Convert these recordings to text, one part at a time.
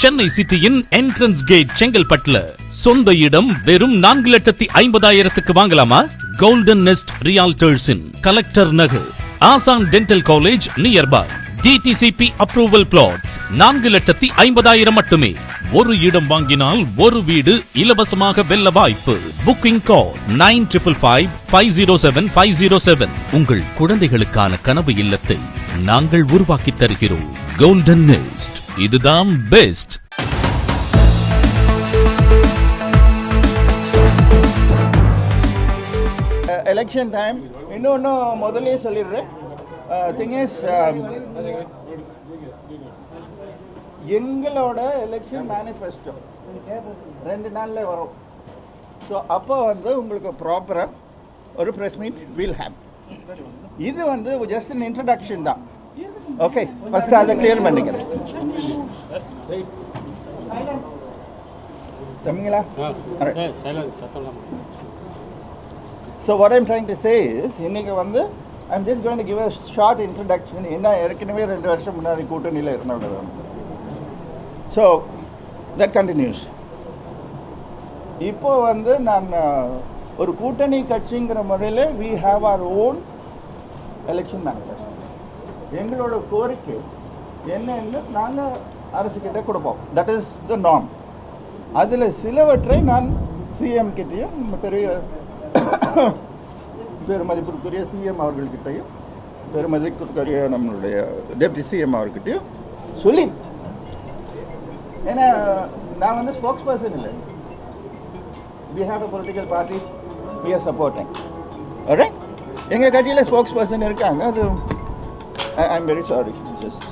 சென்னை சிட்டியின் entrance gate செங்கல்பட்டுல சொந்த இடம் வெறும் 4,50,000 வாங்கலாமா? கோல்டன் நெஸ்ட் ரியால்டர்ஸின் Collector Nagar, Asan dental college nearby. DTCP approval plots 4,50,000 மட்டுமே. ஒரு இடம் வாங்கினால் ஒரு வீடு இலவசமாக வெல்ல வாய்ப்பு. புக்கிங் கால் 9555-507-507. உங்கள் குழந்தைகளுக்கான கனவு இல்லத்தை நாங்கள் உருவாக்கி தருகிறோம். கோல்டன் நெஸ்ட், இதுதான் பெஸ்ட். எலெக்ஷன் டைம் இன்னொன்று முதலே சொல்லிடுறேன். திங் இஸ், எங்களோட எலெக்ஷன் மேனிஃபெஸ்டோ 2 நாளில் வரும். ஸோ அப்போ உங்களுக்கு ப்ராப்பராக ஒரு ப்ரெஸ் மீட் வில் ஹேவ். இது ஜஸ்ட் அன் இன்ட்ரடக்ஷன் தான். ஓகே, ஃபர்ஸ்ட் அதை கிளியர் பண்ணிக்கிறேன். தமிங்களா? So what I'm trying to say is, இன்னைக்கு I'm just going to give a short introduction. என்ன ஏற்கனவே 2 வருஷம் முன்னாடி கூட்டணியில் இருந்தவங்க. So that continues. இப்போ நான் ஒரு கூட்டணி கட்சிங்கிற முறையில் we have our own election manifesto. எங்களோட கோரிக்கை என்னன்னு நாங்கள் அரசுக்கிட்ட கொடுப்போம். That is the norm. அதில் சிலவற்றை நான் சிஎம் கிட்டையும் பெரிய பெருமதிப்பிற்குரிய சிஎம் அவர்கள்கிட்டையும் பெருமதிப்பிற்குரிய நம்மளுடைய டெப்டி சிஎம் அவர்கிட்டையும் சொல்லி, ஏன்னா நான் ஸ்போக்ஸ் பர்சன் இல்லை. we have a political party, we are supporting. alright, எங்கள் கட்சியில் ஸ்போக்ஸ் பர்சன் இருக்காங்க. அது I'm very sorry. Just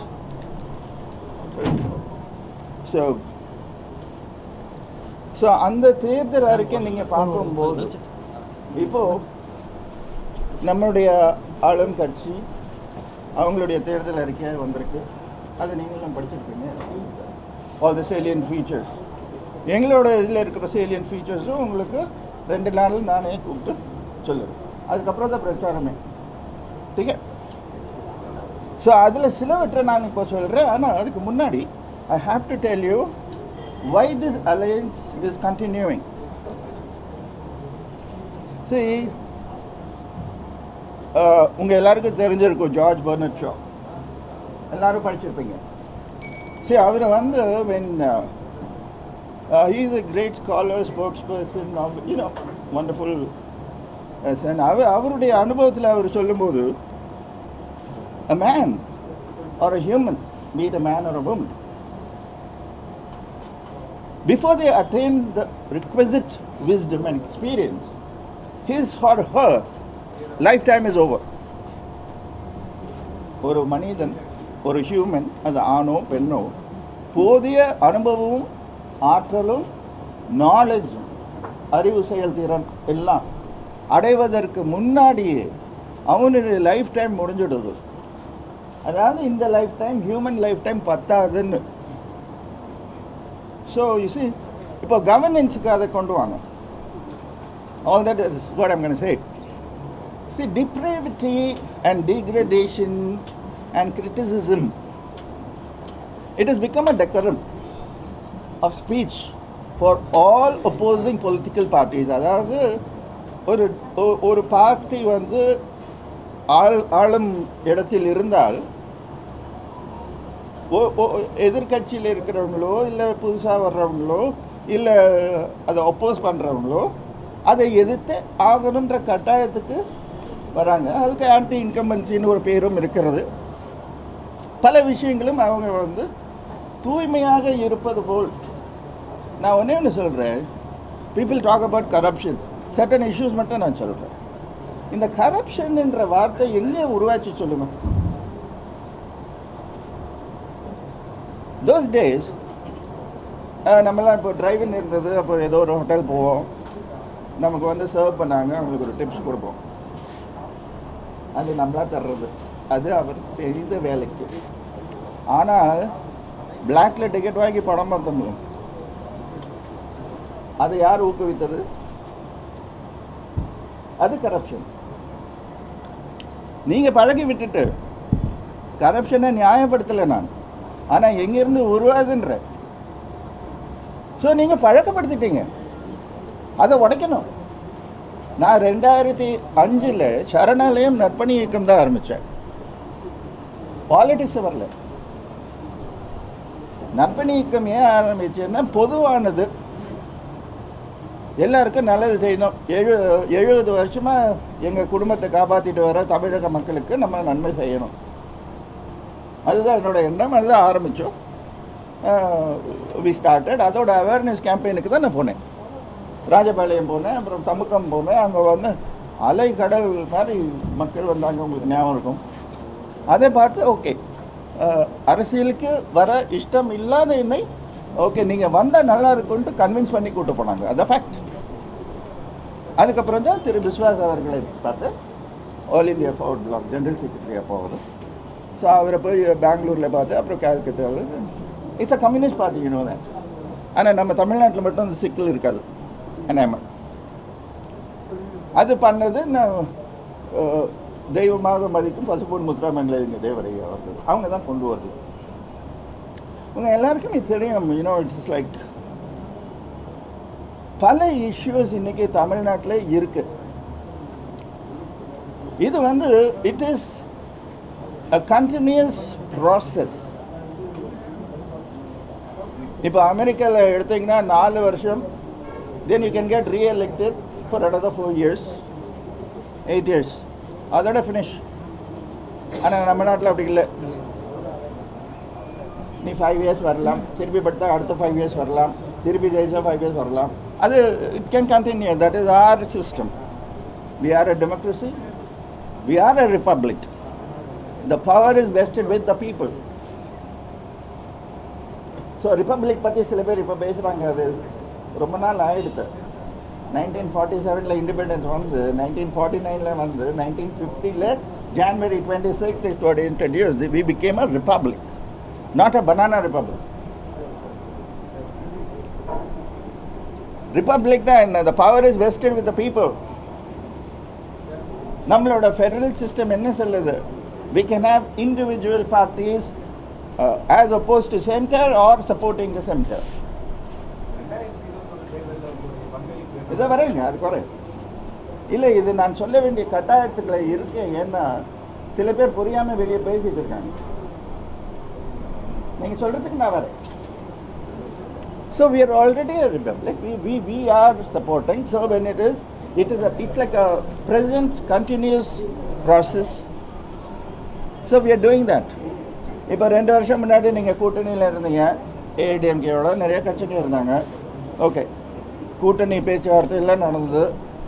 so அந்த தேர்தல் அறிக்கை நீங்கள் பார்க்கும்போது இப்போ நம்மளுடைய ஆளும் கட்சி அவங்களுடைய தேர்தல் அறிக்கை வந்திருக்கு. அதை நீங்களும் படிச்சிருப்பீங்க. ஆல் த சேலியன்ட் ஃபீச்சர்ஸ், எங்களோட இதில் இருக்கிற சேலியன்ட் ஃபீச்சர்ஸும் உங்களுக்கு 2 நாளில் நானே கூப்பிட்டு சொல்லுவேன். அதுக்கப்புறம் தான் பிரச்சாரமே. ठीक ஸோ அதில் சிலவற்றை நான் இப்போ சொல்கிறேன். ஆனால் அதுக்கு முன்னாடி I have to tell you why this alliance is continuing. See, உங்கள் எல்லாருக்கும் தெரிஞ்சிருக்கும் ஜார்ஜ் பெர்னட் ஷா. எல்லாரும் படிச்சிருப்பீங்க. சரி, அவர் when he is a great scholar, spokesperson, wonderful person. அவருடைய அனுபவத்தில் அவர் சொல்லும்போது, a man or a human, be it a man or a woman, before they attain the requisite wisdom and experience, his or her lifetime is over. ஒரு மனிதன், ஒரு human, அது ஆணோ பெண்ணோ, போதிய அனுபவமும் ஆற்றலும் நாலேஜும் அறிவு செயல்திறன் எல்லாம் அடைவதற்கு முன்னாடியே அவனுடைய லைஃப் டைம் முடிஞ்சிடுது. அதாவது இந்த life time, human life time பத்தாதுன்னு. ஸோ யூ see, இப்போ கவர்னன்ஸுக்கு அதை கொண்டு வாங்க. All that is what I'm going to say. See, depravity and degradation and criticism, it has become a decorum of speech for all opposing political parties. அதாவது ஒரு party ஆளும் இடத்தில் இருந்தால் எதிர்கட்சியில் இருக்கிறவங்களோ இல்லை புதுசாக வர்றவங்களோ இல்லை அதை ஒப்போஸ் பண்ணுறவங்களோ அதை எதிர்த்து ஆகணுன்ற கட்டாயத்துக்கு வராங்க. அதுக்கு ஆன்டி இன்கம்பன்சின்னு ஒரு பேரும் இருக்கிறது. பல விஷயங்களும் அவங்க தூய்மையாக இருப்பது போல். நான் ஒன்று சொல்கிறேன், people talk about corruption, certain issues மட்டும் நான் சொல்கிறேன். இந்த கரப்ஷன் என்ற வார்த்தை எங்கே உருவாச்சு சொல்லுங்க? தோஸ் டேஸ் நம்மளாம் இப்போ டிரைவிங் இருந்தது. அப்போ ஏதோ ஒரு ஹோட்டல் போவோம், நமக்கு சர்வ் பண்ணாங்க, அவங்களுக்கு ஒரு டிப்ஸ் கொடுப்போம். அது நம்மளா தர்றது, அது அவர் செய்த வேலைக்கு. ஆனால் பிளாக்ல டிக்கெட் வாங்கி படம் பார்த்தோம், அதை யார் ஊக்குவித்தது? அது கரப்ஷன். நீங்கள் பழகி விட்டுட்டு கரப்ஷனை நியாயப்படுத்தலை நான். ஆனால் எங்கேருந்து உருவாதுன்ற ஸோ நீங்கள் பழக்கப்படுத்திட்டீங்க, அதை உடைக்கணும். நான் 2005 சரணாலயம் நற்பணி இயக்கம் தான் ஆரம்பித்தேன், பாலிடிக்ஸ் வரல. நற்பணி இயக்கம் ஏன் ஆரம்பிச்சேன்னா பொதுவானது, எல்லாருக்கும் நல்லது செய்யணும். 70 வருஷமாக எங்கள் குடும்பத்தை காப்பாற்றிட்டு வர தமிழக மக்களுக்கு நம்ம நன்மை செய்யணும், அதுதான் என்னோட எண்ணம். அதுதான் ஆரம்பித்தோம். We started. அதோட அவேர்னஸ் கேம்பெயினுக்கு தான் நான் போனேன். ராஜபாளையம் போனேன், அப்புறம் தமுக்கம் போனேன். அங்கே வந்து அலை கடல் மாதிரி மக்கள் வந்தாங்க, உங்களுக்கு ஞாபகம் இருக்கும். அதை பார்த்து ஓகே, அரசியலுக்கு வர இஷ்டம் இல்லாத என்னை ஓகே நீங்கள் வந்தால் நல்லா இருக்குன்ட்டு கன்வின்ஸ் பண்ணி கூட்டு போனாங்க. அது ஃபேக்ட். அதுக்கப்புறம் தான் திரு விஸ்வாஸ் அவர்களை பார்த்து All India Forward Bloc general secretary அப்போ அவர். ஸோ அவரை போய் பெங்களூரில் பார்த்து, அப்புறம் கால்கட்டாவில். இட்ஸ் அ கம்யூனிஸ்ட் பார்ட்டி, தான். ஆனால் நம்ம தமிழ்நாட்டில் மட்டும் அந்த சிக்கல் இருக்காது. என்ன அது பண்ணது நான் தெய்வமாக மதிக்கும் பசுப்பொன் முத்துராமலிங்க இங்கே தேவரையா வந்தது, அவங்க தான் கொண்டு வருது. உங்கள் எல்லாருக்குமே தெரியும், இட்ஸ் லைக் பல இஷ்யூஸ் இன்னைக்கு தமிழ்நாட்டில் இருக்கு. இது வந்து it is a continuous process. இப்போ அமெரிக்காவில் எடுத்தீங்கன்னா 4 வருஷம், then you can get re-elected for another 4 years, 8 years, அதோட ஃபினிஷ். ஆனால் நம்ம நாட்டில் அப்படி இல்லை. நீ 5 years வரலாம், திருப்பி படுத்தா அடுத்த 5 years வரலாம், திருப்பி ஜெயிச்சா 5 years வரலாம். அது it can continue. That is our system. We are a democracy, we are a republic. The power is vested with the people. So republic பற்றி சில பேர் இப்போ பேசுகிறாங்க. அது ரொம்ப நாள் ஆகிடுது. 1947 இண்டிபெண்டன்ஸ் வந்து, 1949 வந்து, 1950 January 26 is what introduced. We became a republic, not a banana republic. Republic தான், the power is vested with the people. நம்மளோட ஃபெடரல் சிஸ்டம் என்ன சொல்லுது? We can have individual parties as opposed to center or supporting the center. இதை வரேங்க, அது குறை இல்லை. இது நான் சொல்ல வேண்டிய கட்டாயத்துக்களை இருக்கேன். ஏன்னா சில பேர் புரியாமல் வெளியே பேசிட்டு இருக்காங்க. நீங்கள் சொல்கிறதுக்கு நான் வரேன். So we are already a republic. We are supporting. So when it's like a present continuous process. So we are doing that. இப்போ 2 வருஷம் முன்னாடி நீங்கள் கூட்டணியில் இருந்தீங்க, ஏடிஎம்கேயோட நிறைய கட்சிகள் இருந்தாங்க. ஓகே, கூட்டணி பேச்சுவார்த்தையெல்லாம் நடந்தது.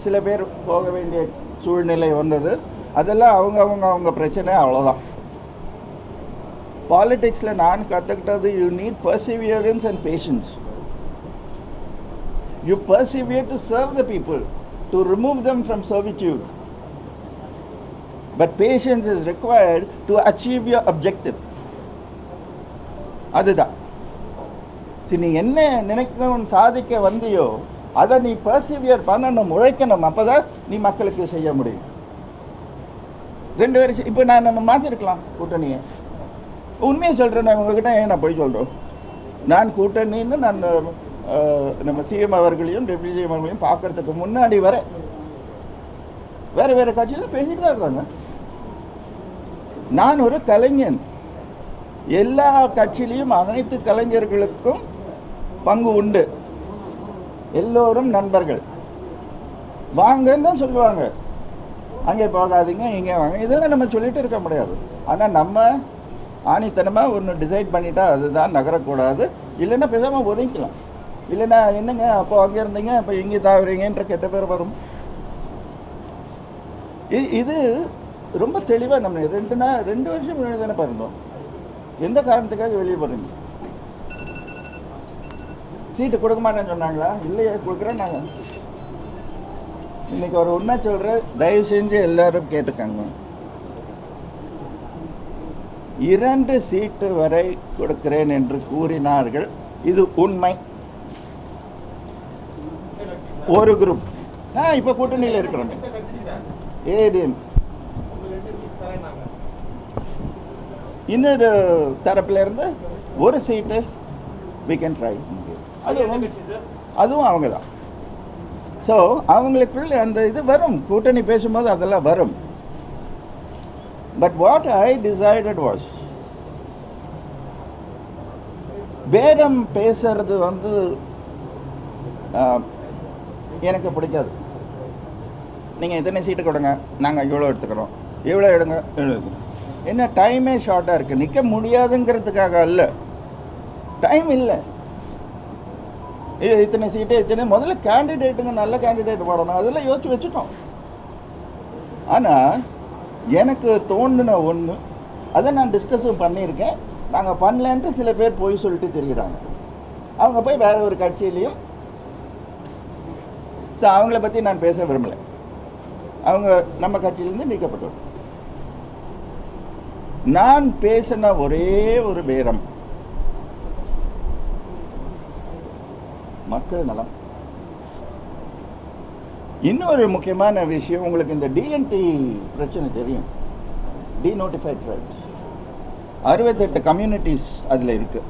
சில பேர் போக வேண்டிய சூழ்நிலை வந்தது. அதெல்லாம் அவங்க பிரச்சனை, அவ்வளோதான். பாலிடிக்ஸில் நான் கற்றுக்கிட்டது, you need perseverance and patience. You persevere to serve the people, to remove them from servitude. But patience is required to achieve your objective. அதுதான். சரி, நீ என்ன நினைக்கணும், சாதிக்க வந்தியோ அதை நீ பர்சிவியர் பண்ணணும், உழைக்கணும். அப்போ தான் நீ மக்களுக்கு செய்ய முடியும். 2 வருஷம் இப்போ நம்ம மாற்றிருக்கலாம் கூட்டணியை. உண்மையை சொல்கிறேன். நான் உங்ககிட்ட ஏன் நான் போய் சொல்கிறோம்? நான் கூட்டணின்னு நான் நம்ம சிஎம் அவர்களையும் டெப்யூட்டி சிஎம் அவர்களையும் பார்க்கறதுக்கு முன்னாடி வேறு கட்சியில் பேசிட்டு தான் இருந்தாங்க. நான் ஒரு கலைஞன். எல்லா கட்சியிலையும் அனைத்து கலைஞர்களுக்கும் பங்கு உண்டு. எல்லோரும் நண்பர்கள். வாங்கன்னு தான் சொல்லுவாங்க. அங்கே போகாதீங்க, இங்கே வாங்க, இதெல்லாம் நம்ம சொல்லிட்டு இருக்க முடியாது. ஆனால் நம்ம ஆணித்தனமாக ஒன்று டிசைட் பண்ணிட்டா அதுதான் நகரக்கூடாது. இல்லைன்னா பேசாமல் ஒதுங்கிக்கலாம். இல்லைன்னா என்னங்க அப்போ அங்கே இருந்தீங்க, அப்போ இங்கே தாவுறீங்கன்ற கெட்ட பேர் வரும். இது ரொம்ப தெளிவாக நம்ம 2 வருஷம் முன்னாடி தானே பாருந்தோம். எந்த காரணத்துக்காக வெளியே போகிறீங்க? சீட்டு கொடுக்க மாட்டேன்னு சொன்னாங்களா? இல்லையே, கொடுக்குறேன். நாங்கள் இன்னைக்கு ஒரு உண்மை சொல்கிறேன், தயவு செஞ்சு எல்லாரும் கேட்டுக்காங்க. 2 சீட்டு வரை கொடுக்கிறேன் என்று கூறினார்கள். இது உண்மை. ஒரு குரூப் இப்போ கூட்டணியில் இருக்கிறோங்க, ஏடிஎம். இன்னொரு தரப்புல இருந்து 1 சீட்டு we can try. அதுவும் அவங்க தான். ஸோ அவங்களுக்குள்ள அந்த இது வரும், கூட்டணி பேசும்போது அதெல்லாம் வரும். But what I decided was, பேரம் பேசுறது வந்து எனக்கு பிடிக்காது. நீங்கள் இத்தனை சீட்டு கொடுங்க, நாங்கள் இவ்வளோ எடுத்துக்கிறோம், இவ்வளோ எடுங்க, என்ன டைமே ஷார்ட்டாக இருக்குது. நிற்க முடியாதுங்கிறதுக்காக அல்ல, டைம் இல்லை. இத்தனை சீட்டு இத்தனை முதல்ல கேண்டிடேட்டுங்க நல்ல கேண்டிடேட் போடணும், அதெல்லாம் யோசிச்சு வச்சுட்டோம். ஆனால் எனக்கு தோன்றின ஒன்று, அதை நான் டிஸ்கஸும் பண்ணியிருக்கேன். நாங்கள் பண்ணலன்ட்டு சில பேர் போய் சொல்லிட்டு தெரிகிறாங்க. அவங்க போய் வேற ஒரு கட்சியிலையும், ஸோ அவங்கள பற்றி நான் பேச விரும்பலை. அவங்க நம்ம கட்சியிலேருந்து நீக்கப்பட்டோம். நான் பேசின ஒரே ஒரு பேரம் மக்கள் நலம். இன்னொரு முக்கியமான விஷயம், உங்களுக்கு இந்த டிஎன்டி பிரச்சனை தெரியும், டிநோட்டிஃபைட் ட்ரைப்ஸ் 68 கம்யூனிட்டிஸ் அதில் இருக்கு.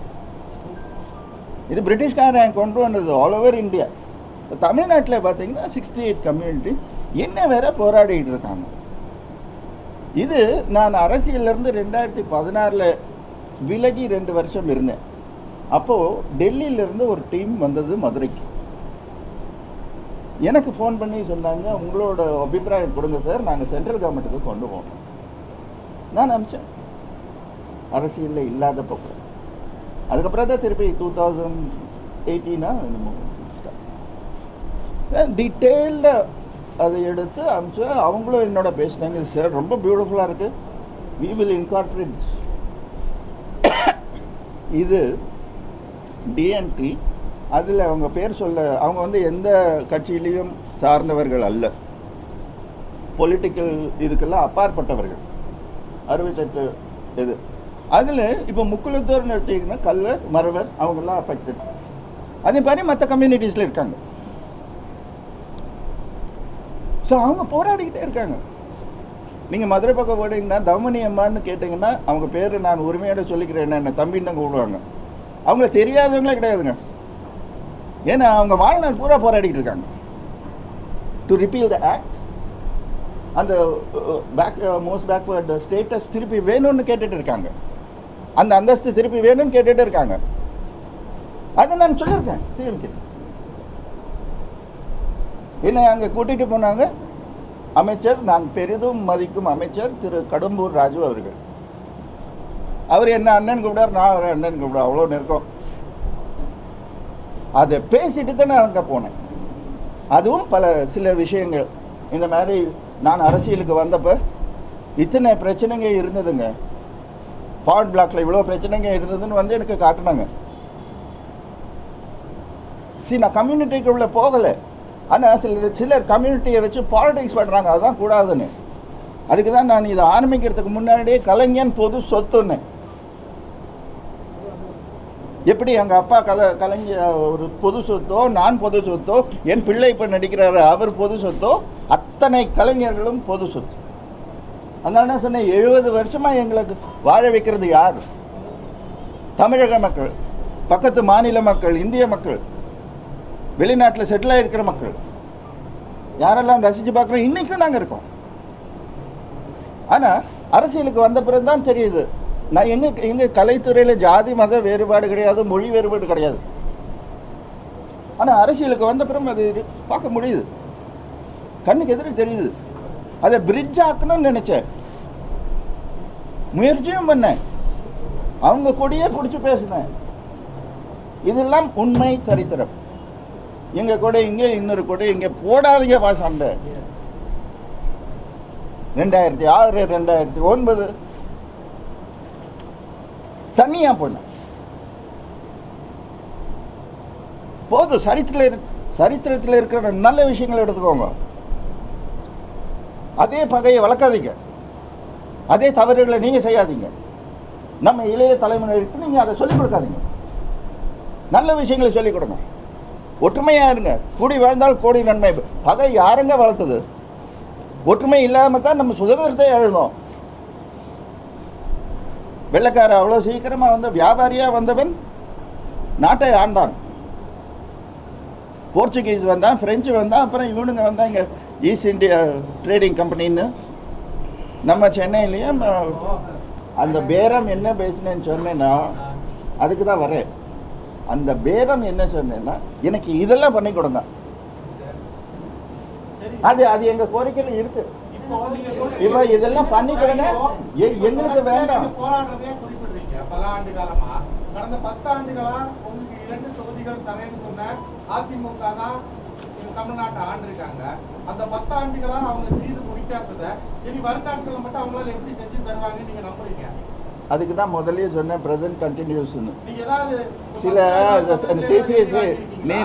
இது பிரிட்டிஷ்காரன் கொண்டு வந்தது ஆல் ஓவர் இந்தியா. தமிழ்நாட்டில் பார்த்தீங்கன்னா 68 கம்யூனிட்டிஸ் என்ன வேற போராடிட்டு இருக்காங்க. இது நான் அரசியலிருந்து 2016 விலகி 2 வருஷம் இருந்தேன். அப்போது டெல்லியிலேருந்து ஒரு டீம் வந்தது மதுரைக்கு. எனக்கு ஃபோன் பண்ணி சொன்னாங்க, உங்களோட அபிப்பிராயம் கொடுங்க சார், நாங்கள் சென்ட்ரல் கவர்மெண்ட்டுக்கு கொண்டு போனோம். நான் அனுப்பிச்சேன், அரசியலில் இல்லாத போக்கு. அதுக்கப்புறம் தான் திருப்பி 2018 டீட்டெயில்டாக அதை எடுத்து அனுப்பிச்சு அவங்களும் என்னோட பேசினாங்க, சார் ரொம்ப பியூட்டிஃபுல்லாக இருக்குது, வி வில் இன்கார்பரேட். இது டிஎன்டி, அதில் அவங்க பேர் சொல்ல, அவங்க வந்து எந்த கட்சியிலையும் சார்ந்தவர்கள் அல்ல, பொலிட்டிக்கல் இதுக்கெல்லாம் அப்பாற்பட்டவர்கள். 68 இது அதில் இப்போ முக்குலத்தோர்னு எடுத்துக்கிங்கன்னா கல்லர், மறவர், அவங்கெல்லாம் அஃபெக்டட். அதே மாதிரி மற்ற கம்யூனிட்டிஸில் இருக்காங்க. ஸோ அவங்க போராடிக்கிட்டே இருக்காங்க. நீங்கள் மதுரை பக்கம் போனீங்கன்னா தவமணி அம்மான்னு கேட்டிங்கன்னா அவங்க பேர் நான் உரிமையோட சொல்லிக்கிறேன், என்ன தம்பின்னு தான் கூப்பிடுவாங்க. அவங்கள தெரியாதவங்களே கிடையாதுங்க. ஏன்னா அவங்க வாழ்நாள் பூரா போராடிக்கிட்டு இருக்காங்க டு ரிப்பீல் த ஆக்ட். அந்த மோஸ்ட் பேக்வர்டு ஸ்டேட்டஸ் திருப்பி வேணும்னு கேட்டுட்டு இருக்காங்க, அந்த அந்தஸ்து திருப்பி வேணும்னு கேட்டுட்டு இருக்காங்க. அதை நான் சொல்லியிருக்கேன் சிஎம் கிட்ட. என்னை அங்கே கூட்டிகிட்டு போனாங்க அமைச்சர், நான் பெரிதும் மதிக்கும் அமைச்சர் திரு கடம்பூர் ராஜு அவர்கள். அவர் என்ன அண்ணன் கூப்பிடார், நான் அவர் அண்ணன் கூப்பிட, அவ்வளோ நெருக்கம். அதை பேசிட்டு தான் நான் அங்கே போனேன். அதுவும் சில விஷயங்கள் இந்த மாதிரி நான் அரசியலுக்கு வந்தப்போ இத்தனை பிரச்சனைங்க இருந்ததுங்க, ஃபார்வர்ட் பிளாக்ல இவ்வளோ பிரச்சனைங்க இருந்ததுன்னு வந்து எனக்கு காட்டினாங்க. சரி, நான் கம்யூனிட்டிக்குள்ளே போகலை, ஆனால் சிலர் கம்யூனிட்டியை வச்சு பாலிடிக்ஸ் பண்ணுறாங்க, அதுதான் கூடாதுன்னு. அதுக்கு தான் நான் இதை ஆரம்பிக்கிறதுக்கு முன்னாடியே கலைஞன் பொது சொத்துன்னு, எப்படி எங்கள் அப்பா கலைஞர் ஒரு பொது சொத்தோ, நான் பொது சொத்தோ, என் பிள்ளை இப்போ நடிக்கிறாரு அவர் பொது சொத்தோ, அத்தனை கலைஞர்களும் பொது சொத்து. அதனால தான் சொன்னேன், 70 வருஷமாக எங்களுக்கு வாழ வைக்கிறது யார்? தமிழக மக்கள், பக்கத்து மாநில மக்கள், இந்திய மக்கள், வெளிநாட்டில் செட்டில் ஆகிருக்கிற மக்கள், யாரெல்லாம் ரசித்து பார்க்குறோம். இன்றைக்கும் நாங்கள் இருக்கோம். ஆனால் அரசியலுக்கு வந்த பிறகு தான் தெரியுது, நான் எங்கள் கலைத்துறையில் ஜாதி மத வேறுபாடு கிடையாது, மொழி வேறுபாடு கிடையாது. ஆனால் அரசியலுக்கு வந்த பிறகு அது பார்க்க முடியுது, கண்ணுக்கு எதிரே தெரியுது. அதை பிரிட்ஜ் ஆக்கணும்னு நினச்சேன், முயற்சியும் பண்ணேன், அவங்க கொடியே பிடிச்சி பேசினேன். இதெல்லாம் உண்மை சரித்திரம். எங்கள் கொடை இங்கே, இன்னொரு கொடை இங்கே, போடாதீங்க பாசாண்ட. 2006 2009 தனியாக போனேன். போதும், சரித்திரத்தில் இருக்கிற நல்ல விஷயங்களை எடுத்துக்கோங்க. அதே பகையை வளர்க்காதீங்க, அதே தவறுகளை நீங்கள் செய்யாதீங்க. நம்ம இளைய தலைமுறைக்கு நீங்கள் அதை சொல்லிக் கொடுக்காதீங்க, நல்ல விஷயங்களை சொல்லிக் கொடுங்க. ஒற்றுமையாக இருங்க, கூடி வாழ்ந்தால் கோடி நன்மை. பகை யாருங்க வளர்த்தது? ஒற்றுமை இல்லாமல் தான் நம்ம சுதந்திரத்தை எழுதணும். வெள்ளைக்கார அவ்வளோ சீக்கிரமாக வந்து வியாபாரியாக வந்தவன் நாட்டை ஆண்டான். போர்ச்சுகீஸ் வந்தான், பிரெஞ்சு வந்தான், அப்புறம் இவனுங்க வந்தால் இங்கே ஈஸ்ட் இந்தியா ட்ரேடிங் கம்பெனின்னு. நம்ம சென்னையிலையும் அந்த பேரம் என்ன பேசினேன்னு சொன்னேன்னா அதுக்கு தான் வரேன். அந்த பேரம் என்ன சொன்னேன்னா எனக்கு இதெல்லாம் பண்ணி கொடுங்க, அது அது எங்கள் கோரிக்கையில் இருக்கு. இப்போ இதெல்லாம் பண்ணி கொடுங்க, எங்களுக்கு வேண்டாம். போராடுறதே குறிப்பிடுறீங்க பல ஆண்டு காலமா. கடந்த 10 ஆண்டுகளா உங்களுக்கு 2 தொகுதிகள் தரேன்னு சொன்ன அதிமுக தான் தமிழ்நாட்டை ஆண்டிருக்காங்க. அந்த 10 ஆண்டுகளா அவங்க செய்து முடிக்காததை இனி வருநாட்கள் மட்டும் அவங்களால எப்படி செஞ்சு தருவாங்கன்னு நீங்க நம்புறீங்க? அதுக்கு தான் முதல்லயே சொன்னேன் ப்ரெசன்ட் கண்டினியூஸ்னு. நீங்க ஏதாவது சில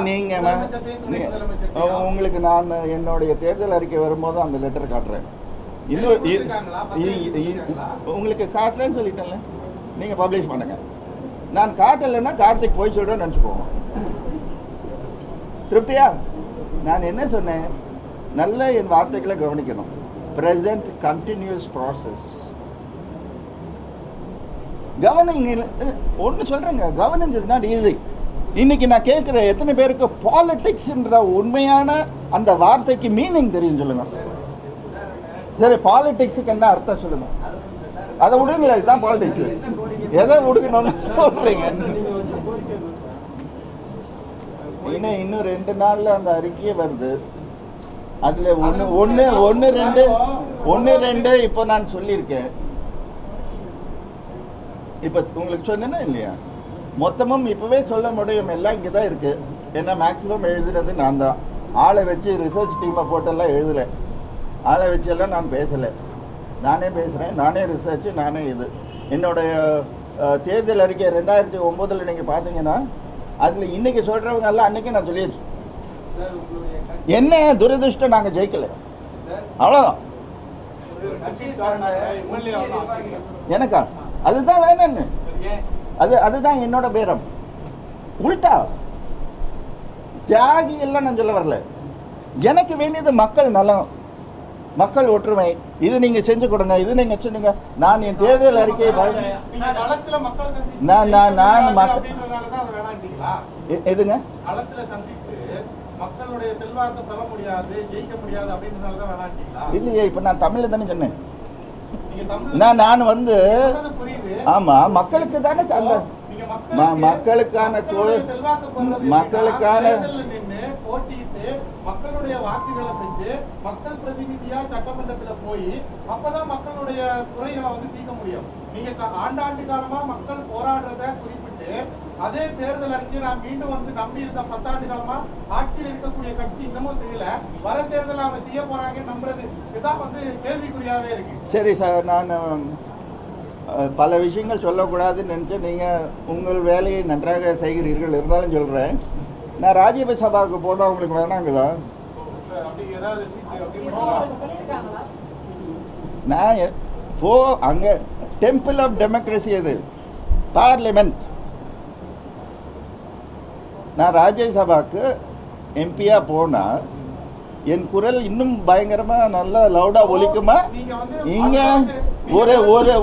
நீங்கள் உங்களுக்கு நான் என்னுடைய தேர்தல் அறிக்கை வரும்போது அந்த லெட்டர் காட்டுறேன். இன்னும் உங்களுக்கு காட்டுறேன்னு சொல்லிட்டேன்ல, நீங்கள் பப்ளிஷ் பண்ணுங்க. நான் காட்டலைன்னா கார்த்திக் போய் சொல்கிறேன்னு நினச்சிக்கோங்க. திருப்தியா? நான் என்ன சொன்னேன், நல்ல என் வார்த்தைகளை கவனிக்கணும். Present continuous process. கவர்னிங் ஒன்று சொல்கிறேங்க, கவர்னன்ஸ் இஸ் நாட் ஈஸி. இன்னைக்கு நான் கேட்குறேன், எத்தனை பேருக்கு பாலிடிக்ஸ்ன்ற உண்மையான அந்த வார்த்தைக்கு மீனிங் தெரியும் சொல்லுங்க. சரி, பாலிடிக்ஸுக்கு என்ன அர்த்தம் சொல்லுங்க. அதை விடுங்களேன், இதுதான் பாலிடிக்ஸ். எதை விடுக்கணும்னு சொல்றீங்க? இன்னும் 2 நாளில் அந்த அறிக்கையே வருது. அதில் ஒன்று ரெண்டு இப்போ நான் சொல்லியிருக்கேன். இப்போ உங்களுக்கு சொன்னேன்னா இல்லையா, மொத்தமும் இப்போவே சொல்ல முடியும். எல்லாம் இங்கே தான் இருக்குது. ஏன்னா மேக்ஸிமம் எழுதுறது நான் தான். ஆளை வச்சு ரிசர்ச் டீமை போட்டெல்லாம் எழுதலை. ஆளை வச்செல்லாம் நான் பேசலை. நானே பேசுகிறேன், நானே ரிசர்ச்சு, நானே இது. என்னுடைய தேர்தல் அறிக்கை 2009 நீங்கள் பார்த்தீங்கன்னா அதில் இன்றைக்கி சொல்கிறவங்க எல்லாம் அன்றைக்கே நான் சொல்லியாச்சு. என்ன துரதிருஷ்டம், நாங்கள் ஜெயிக்கலை, அவ்வளோதான். எனக்கா அதுதான் வேணும்னு, அதுதான் என்னோட பேரம். உள்டா தியாகி எல்லாம் நான் சொல்ல வரல. எனக்கு வேண்டியது மக்கள் நலம், மக்கள் ஒற்றுமை. இது நீங்க செஞ்சு கொடுங்க, இது நீங்க சொன்னீங்க. நான் என் தேர்தல் அறிக்கையை எதுங்க மக்களுடைய செல்வாக்கு பெற முடியாது, ஜெயிக்க முடியாது அப்படின்றதால தான் வேணாட்டீங்களா? இல்லையே, இப்ப நான் தமிழ்ல தானே சொன்னேன். நான் வந்து ஆமா மக்களுக்கு தானே மக்களுக்கான போட்டிட்டு மக்களுடைய வாக்குகளை பெற்று மக்கள் பிரதிநிதியா சட்டமன்றத்துல போய் அப்பதான் மக்களுடைய குறைகளை வந்து தீர்க்க முடியும். நீங்க ஆண்டாண்டு காலமா மக்கள் போராடுறத குறிப்பிட்டு அதே தேர்தல் அறிக்கை நான் மீண்டும் வந்து நம்பி இருக்க 10 ஆண்டு காலமா ஆட்சியில் இருக்கக்கூடிய கட்சி இன்னமும் செய்யல. வர தேர்தல் அவங்க செய்ய போறாங்கன்னு நம்புறது இதான் வந்து கேள்விக்குறியாவே இருக்கு. சரி சார், நான் பல விஷயங்கள் சொல்லக்கூடாதுன்னு நினச்சேன். நீங்கள் உங்கள் வேலையை நன்றாக செய்கிறீர்கள், இருந்தாலும் சொல்கிறேன். நான் ராஜ்யசபாவுக்கு போனால் உங்களுக்கு வேணாங்குதா? நான் அங்கே டெம்பிள் ஆஃப் டெமோக்ரஸி, அது பார்லிமெண்ட். நான் ராஜ்யசபாவுக்கு எம்பியாக போனால் என் குரல் இன்னும் பயங்கரமாக நல்லா லவுடாக ஒலிக்குமா? இங்கே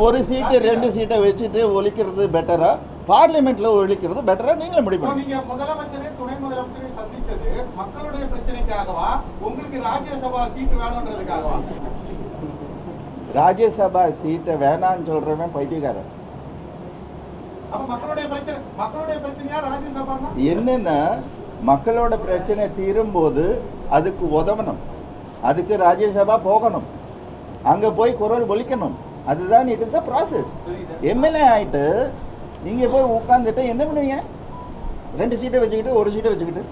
ஒரு சீட்டு 2 சீட்டை வச்சுட்டு ஒலிக்கிறது பெட்டரா, பார்லிமெண்ட்ல ஒலிக்கிறது பெட்டரா? நீங்களே முடிவு. நீங்க முதலமைச்சரே துணை முதலமைச்சரை சந்திச்சது மக்களுடைய பிரச்சனைக்காகவா, உங்களுக்கு ராஜ்யசபா சீட்டு வேணும்ன்றதுக்காகவா? ராஜ்யசபா சீட்டை வேணான்னு சொல்றவன் பைத்தியக்காரன். என்னன்னா மக்களோட பிரச்சனை தீரும் போது அதுக்கு உதவணும், அதுக்கு ராஜ்யசபா போகணும், அங்க போய் குரல் ஒலிக்கணும். அதுதான் it is the process. MLA ஆயிட்டு நீங்க போய் உட்காந்துட்டு என்ன பண்ணுவீங்க? 2 சீட்டை வச்சுக்கிட்டு 1 சீட்டை வச்சுக்கிட்டு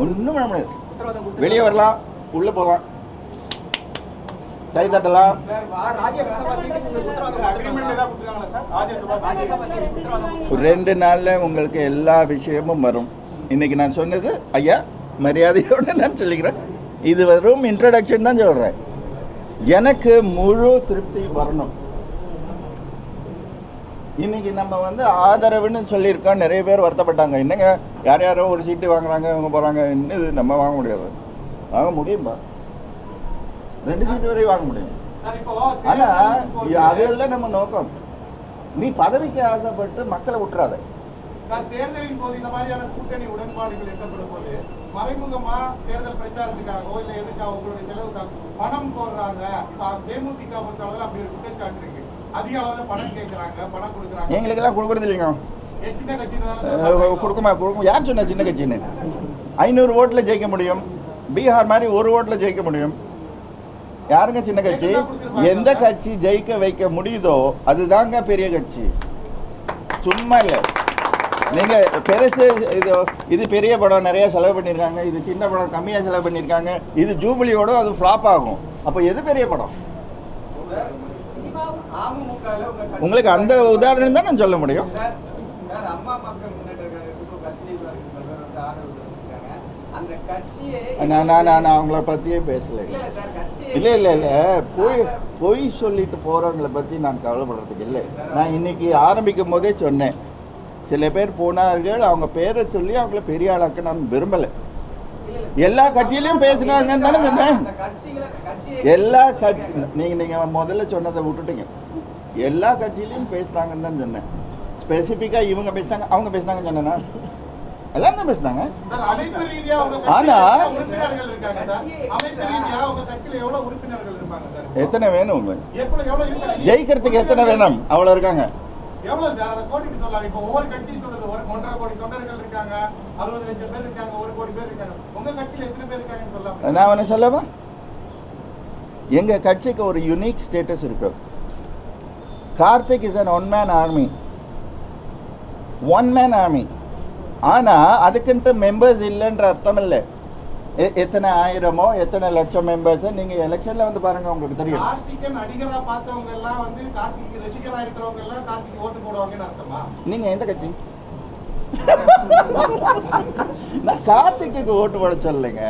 ஒன்றும் பண்ண முடியாது. வெளியே வரலாம், உள்ள போகலாம், கை தட்டலாம். 2 நாள்ல உங்களுக்கு எல்லா விஷயமும் வரும். இன்னைக்கு நான் சொன்னது ஐயா மரியாதையோட நான் சொல்லிக்கிறேன். இது வெறும் இன்ட்ரடக்ஷன் தான் சொல்றேன். எனக்கு முழு திருப்தி வரணும். இன்னைக்கு நம்ம வந்து ஆதரவுன்னு சொல்லியிருக்கோம். நிறைய பேர் வருத்தப்பட்டாங்க, என்னங்க யார் யாரோ ஒரு சீட்டு வாங்குறாங்க, இவங்க போகிறாங்க, இன்னும் நம்ம வாங்க முடியாது. வாங்க முடியும்பா, 2 சீட்டு வரையும் வாங்க முடியும். ஆனால் அதெல்லாம் நம்ம நோக்கம். நீ பதவிக்கு ஆசைப்பட்டு மக்களை விட்டுறாத. சார், தேர்தலின் போது இந்த மாதிரியான கூட்டணி உடன்பாடுகள் எட்டப்படும் போது மறைமுகமா தேர்தல் பிரச்சாரத்துக்காகவோ இல்ல எதுக்காக உங்களுடைய செலவுக்காக பணம் கோர்றாங்க. தேமுதிக பொறுத்தளவில் அப்படி ஒரு குற்றச்சாட்டு இருக்கு. அதிக அளவுல பணம் கேட்கறாங்க, பணம் கொடுக்குறாங்க. எங்களுக்கெல்லாம் கொடுக்குறது இல்லைங்க. சின்ன கட்சியினால கொடுக்குமா யார் சொன்னா சின்ன கட்சின்னு? 500 ஓட்டில் ஜெயிக்க முடியும். பீகார் மாதிரி 1 ஓட்டில் ஜெயிக்க முடியும். யாருங்க சின்ன கட்சி? எந்த கட்சி ஜெயிக்க வைக்க முடியுதோ அதுதாங்க பெரிய கட்சி. சும்மா இல்லை. நீங்க பெருசு இது பெரிய படம் நிறைய செலவு பண்ணியிருக்காங்க, இது சின்ன படம் கம்மியாக செலவு பண்ணியிருக்காங்க, இது ஜூபிலியோட அது ஃப்ளாப் ஆகும். அப்போ எது பெரிய படம்? உங்களுக்கு அந்த உதாரணம் தான் நான் சொல்ல முடியும். நான் அவங்கள பற்றியே பேசல. இல்லை பொய் சொல்லிட்டு போகிறவங்கள பற்றி நான் கவலைப்படுறதுக்கு இல்லை. நான் இன்னைக்கு ஆரம்பிக்கும் போதே சொன்னேன், சில பேர் போனார்கள், அவங்க பேரை சொல்லி அவங்கள பெரிய ஆளாக்க நான் விரும்பலை. எல்லா கட்சியிலையும் பேசுனாங்கன்னு தானே சொன்னேன். எல்லா கட்சி நீங்கள் முதல்ல சொன்னதை விட்டுட்டீங்க. எல்லா கட்சியிலையும் பேசுகிறாங்கன்னு தான் சொன்னேன். ஸ்பெசிஃபிக்காக இவங்க பேசினாங்க அவங்க பேசினாங்கன்னு சொன்னேன்னா எல்லாம் தான் பேசினாங்க. ஆனால் எத்தனை வேணும் உங்களுக்கு? ஜெயிக்கிறதுக்கு எத்தனை வேணும்? அவ்வளோ இருக்காங்க. எவ்வளவு சார்? அதை கோடிட்டு சொல்லலாம். இப்போ ஒவ்வொரு கட்சியும் சொல்றது 1.5 கோடி தொண்டர்கள் இருக்காங்க, 60 லட்சம் பேர் இருக்காங்க, 1 கோடி பேர் இருக்காங்க. உங்க கட்சியில எத்தனை பேர் இருக்காங்கன்னு சொல்லலாம். நான் ஒன்று சொல்லவா? எங்க கட்சிக்கு ஒரு யூனிக் ஸ்டேட்டஸ் இருக்கு. Karthik is an one-man army. ஆனா அதுக்குன்ட்டு மெம்பர்ஸ் இல்லைன்ற அர்த்தம் இல்லை. எத்தனை ஆயிரமோ எத்தனை லட்சம் மெம்பர்ஸ் நீங்க எலெக்ஷன்ல வந்து பாருங்க, உங்களுக்கு தெரியும். கார்த்திகை நடிகரா பார்த்தவங்க எல்லாம் வந்து கார்த்திக் ரசிகரா இருக்கிறவங்க எல்லாம் கார்த்திக் ஓட்டு போடுவாங்கன்னு அர்த்தமா? நீங்க எந்த கட்சி? நான் கார்த்திக்கு ஓட்டு போட சொல்லலைங்க,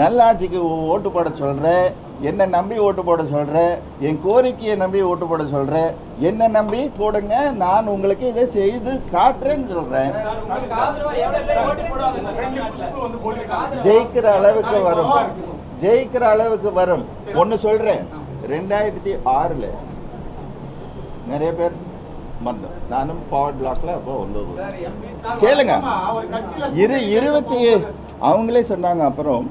நல்லாட்சிக்கு ஓட்டு போட சொல்றேன். என்னை நம்பி ஓட்டு போட சொல்றேன், என் கோரிக்கையை நம்பி ஓட்டு போட சொல்றேன். என்ன நம்பி போடுங்க, நான் உங்களுக்கு இதை செய்து காட்டுறேன்னு சொல்றேன். ஜெயிக்கிற அளவுக்கு வரும். ஒன்று சொல்றேன், 2006 நிறைய பேர் வந்தோம். நானும் பவர் பிளாக்ல அப்போ வந்தது. கேளுங்க, 27 அவங்களே சொன்னாங்க. அப்புறம்